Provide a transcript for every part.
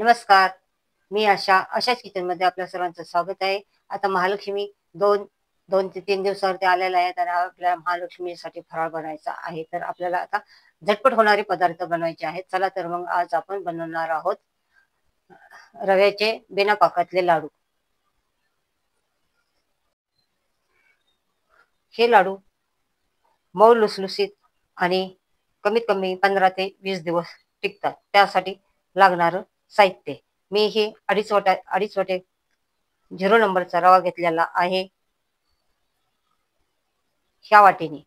नमस्कार. मी अशाच किचनमध्ये आपल्या सर्वांचं स्वागत आहे. आता महालक्ष्मी 2 ते 3 दिवसावरती आलेल्या आहेत आणि आपल्याला महालक्ष्मीसाठी फराळ बनायचा आहे. तर आपल्याला आता झटपट होणारे पदार्थ बनवायचे आहेत. चला तर मग आज आपण बनवणार आहोत रव्याचे बिना पाकातले लाडू. हे लाडू मऊ लुसलुसीत आणि कमीत कमी 15 ते 20 दिवस टिकतात. त्यासाठी लागणारं साहित्य मी हे अडीच वाटे 0 नंबरचा रवा घेतलेला आहे. ह्या वाटीने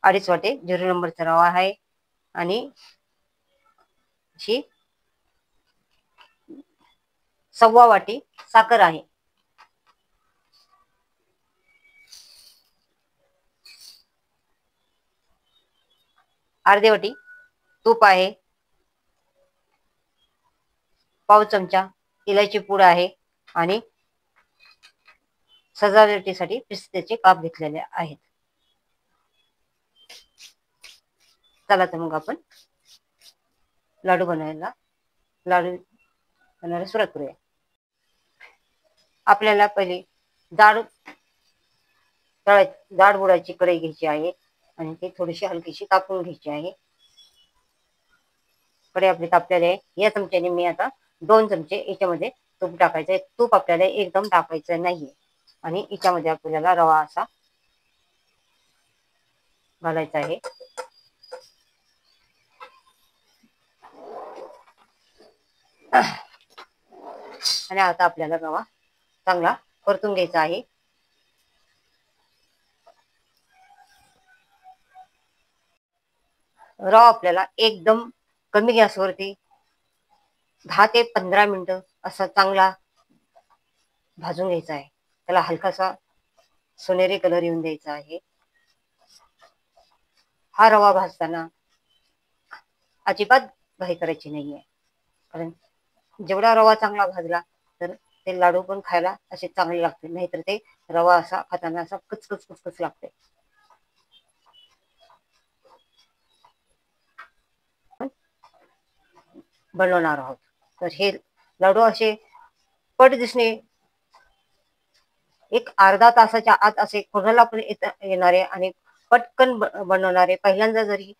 2.5 वाटे 0 नंबरचा रवा आहे आणि ही 1/4 वाटी साखर आहे. अर्धी वाटी तूप आहे. पाव चमचा इलायची पूड आहे आणि सजावटीसाठी पिस्त्याचे काप घेतलेले आहेत. चला तर मग आपण लाडू बनवायला सुरुवात करूया. आपल्याला पहिले जाड बुडाची कढई घ्यायची आहे आणि ती थोडीशी हलकीशी तापवून घ्यायची आहे. कढई आपली तापलेली आहे. या चमच्याने मी आता 2 चमचे याच्यामध्ये तूप टाकायचं आहे. तूप आपल्याला एकदम टाकायचं नाहीये आणि याच्यामध्ये आपल्याला रवा असा घालायचा आहे. आणि आता आपल्याला रवा चांगला परतून घ्यायचा आहे. रवा आपल्याला एकदम कमी गॅसवरती 10 ते 15 मिनिटं असा चांगला भाजून घ्यायचा आहे. त्याला हलकासा सोनेरी कलर येऊन द्यायचा आहे. हा रवा भाजताना अजिबात घाई करायची नाहीये, कारण जेवढा रवा चांगला भाजला तर ते लाडू पण खायला असे चांगले लागते. नाहीतर ते रवा असा खाताना असा कचकच कचकच लागते. बनवणार आहोत तर हे लाडू असे पट दिसणे एक अर्धा तासाच्या आत असे कोणाला पण येणारे आणि पटकन बनवणारे. पहिल्यांदा जरी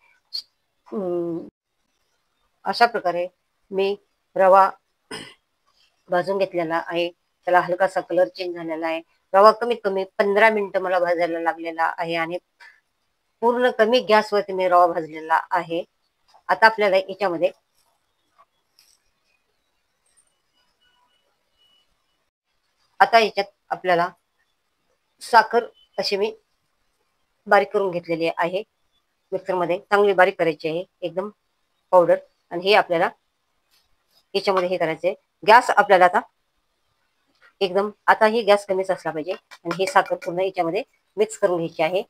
अशा प्रकारे मी रवा भाजून घेतलेला आहे. त्याला हलकासा कलर चेंज झालेला आहे. रवा कमीत कमी 15 मिनिटं मला भाजायला लागलेला आहे आणि पूर्ण कमी गॅसवरती मी रवा भाजलेला आहे. आता आपल्याला याच्यामध्ये आपल्याला साखर अशी मी बारीक करून घेतलेली आहे. मिक्सरमध्ये चांगली बारीक करायची आहे, एकदम पावडर. आणि हे आपल्याला याच्यामध्ये हे करायचंय. गॅस आपल्याला आता ही गॅस कमीच असला पाहिजे आणि हे साखर पूर्ण याच्यामध्ये मिक्स करून घ्यायची आहे.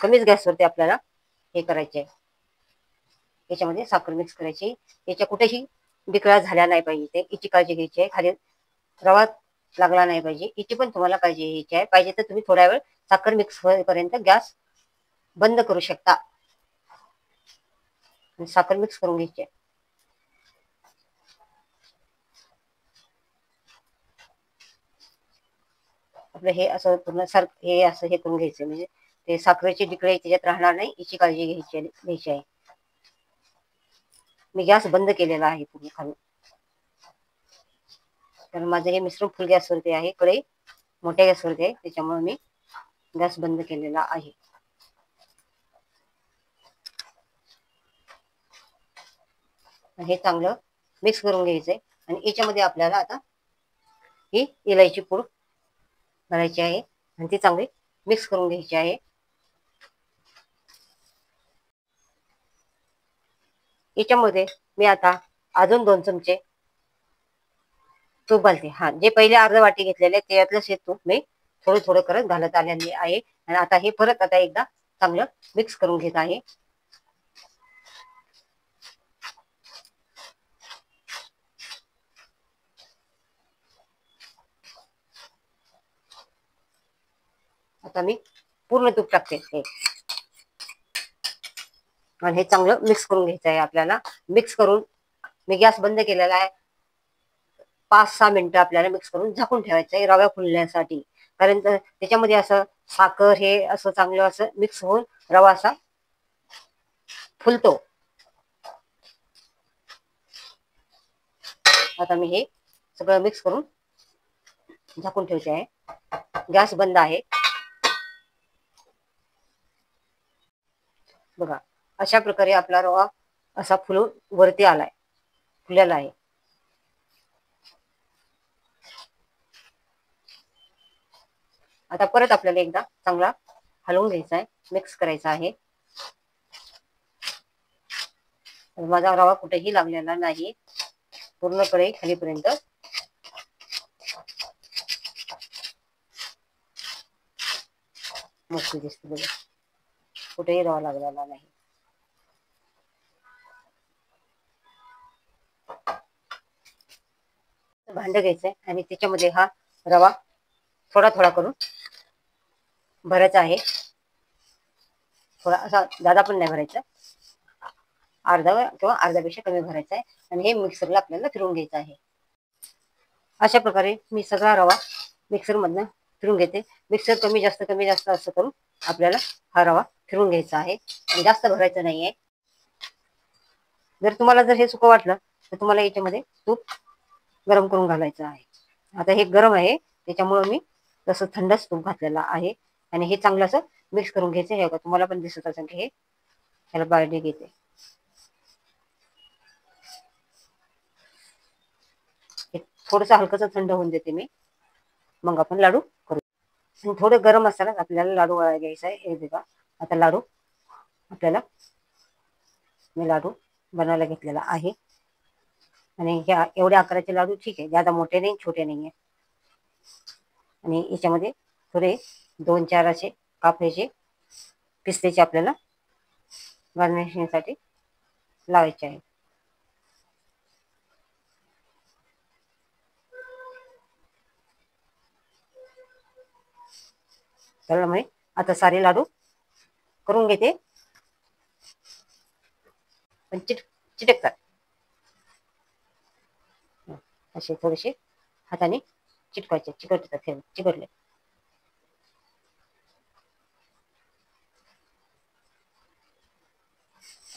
कमीच गॅसवरती आपल्याला हे करायचे आहे. याच्यामध्ये साखर मिक्स करायची. याच्या कुठेही बिकळ्या झाल्या नाही पाहिजे, याची काळजी घ्यायची आहे. खाली रवा लागला नाही पाहिजे, याची पण तुम्हाला काळजी घ्यायची आहे. पाहिजे तर तुम्ही थोड्या वेळ साखर मिक्स होईपर्यंत गॅस बंद करू शकता. साखर मिक्स करून घ्यायची आहे. आपलं हे असं पूर्ण हे असं हे करून घ्यायचं, म्हणजे ते साखरेची डिकळे त्याच्यात राहणार नाही, याची काळजी घ्यायची आहे. मी गॅस बंद केलेला आहे पूर्ण खाली, कारण माझं हे मिश्रण फुल गॅसवरती आहे. कढई मोठ्या गॅसवरती आहे, त्याच्यामुळे मी गॅस बंद केलेला आहे. हे चांगलं मिक्स करून घ्यायचंय आणि याच्यामध्ये आपल्याला आता ही इलायची पूड घालायची आहे आणि ती चांगली मिक्स करून घ्यायची आहे. याच्यामध्ये मी आता अजून 2 चमचे तूप घालते. जे पहिले अर्ध वाटी घेतलेले त्यातलंच हे तूप मी थोडं थोडं करत घालत आलेले आहे. आणि आता हे परत एकदा चांगलं मिक्स करून घेत आहे. आता मी पूर्ण तूप टाकते हे, आणि हे चांगलं मिक्स करून घ्यायचं आहे आपल्याला. मिक्स करून मी गॅस बंद केलेला आहे. 5-6 मिनिटं आपल्याला मिक्स करून झाकून ठेवायचं आहे रवा फुलण्यासाठी. कारण त्याच्यामध्ये असं साखर हे असं चांगलं असं मिक्स होऊन रवा असा फुलतो. आता मी हे सगळं मिक्स करून झाकून ठेवते आहे. गॅस बंद आहे. बघा, अशा प्रकारे आपला रवा असा फुलून वरती आलाय, फुललेला आहे. आता परत आपल्याला एकदा चांगला हलवून घ्यायचा आहे, मिक्स करायचा आहे. माझा रवा कुठेही लागलेला नाही, पूर्णपणे खालीपर्यंत मस्त दिसते बघा, कुठेही रवा लागलेला नाही. भांड घ्यायचंय आणि त्याच्यामध्ये हा रवा थोडा थोडा करून भरायचा आहे. थोडा असा जादा पण नाही भरायचा, अर्धा किंवा अर्ध्यापेक्षा कमी भरायचा आहे. आणि हे मिक्सरला आपल्याला फिरवून घ्यायचं आहे. अशा प्रकारे मी सगळा रवा मिक्सर मधनं फिरून घेते. मिक्सर कमी जास्त असं करून आपल्याला हा रवा फिरून घ्यायचा आहे, आणि जास्त भरायचं नाहीये. जर हे सुकं वाटलं तर तुम्हाला याच्यामध्ये तूप गरम करून घालायचं आहे. आता हे गरम आहे त्याच्यामुळे मी तसं थंडच तूप घातलेला आहे. आणि हे चांगलं असं मिक्स करून घ्यायचं. हे तुम्हाला पण दिसत असेल की हे ह्याला बाळडी घेते. थोडंसं हलकंसं थंड होऊन देते मी, मग आपण लाडू करू. थोडं गरम असताना आपल्याला लाडू वळायला घ्यायचा आहे. हे बघा, आता लाडू आपल्याला मी लाडू बनवायला घेतलेला आहे. आणि ह्या एवढ्या आकाराचे लाडू ठीक आहे, ज्यादा मोठे नाही छोटे नाही आहे. आणि याच्यामध्ये थोडे 2-4 असे कापायचे पिस्त्याचे आपल्याला गार्निशिंगसाठी लावायचे आहे. तर मी आता सारे लाडू करून घेते, पण चिटकतात असे थोडेसे हाताने चिटकवायचे. चिकटले.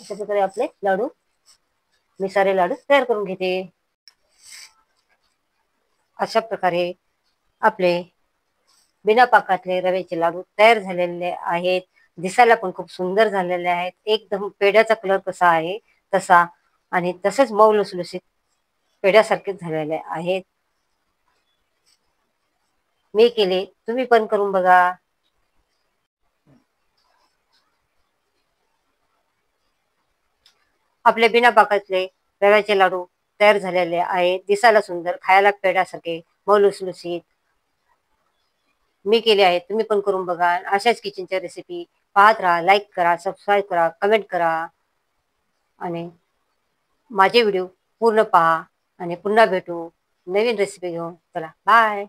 अशा प्रकारे आपले लाडू मी सारे लाडू तयार करून घेते. अशा प्रकारे आपले बिना पाकातले रव्याचे लाडू तयार झालेले आहेत. दिसायला पण खूप सुंदर झालेले आहेत. एकदम पेढ्याचा कलर कसा आहे तसा, आणि तसेच मऊ लुसलुशीत पेढ्यासारखेच झालेले आहेत. मी केले, तुम्ही पण करून बघा. आपले बिना पाकातले रव्याचे लाडू तयार झालेले आहेत. दिसायला सुंदर, खायला पेढ्यासारखे मऊ लुसलुशीत मी केले आहेत. तुम्ही पण करून बघा. अशाच किचनच्या रेसिपी पाहत राहा. लाईक करा, सबस्क्राईब करा, कमेंट करा, आणि माझे व्हिडिओ पूर्ण पहा. आणि पुन्हा भेटू नवीन रेसिपी घेऊन. चला, बाय.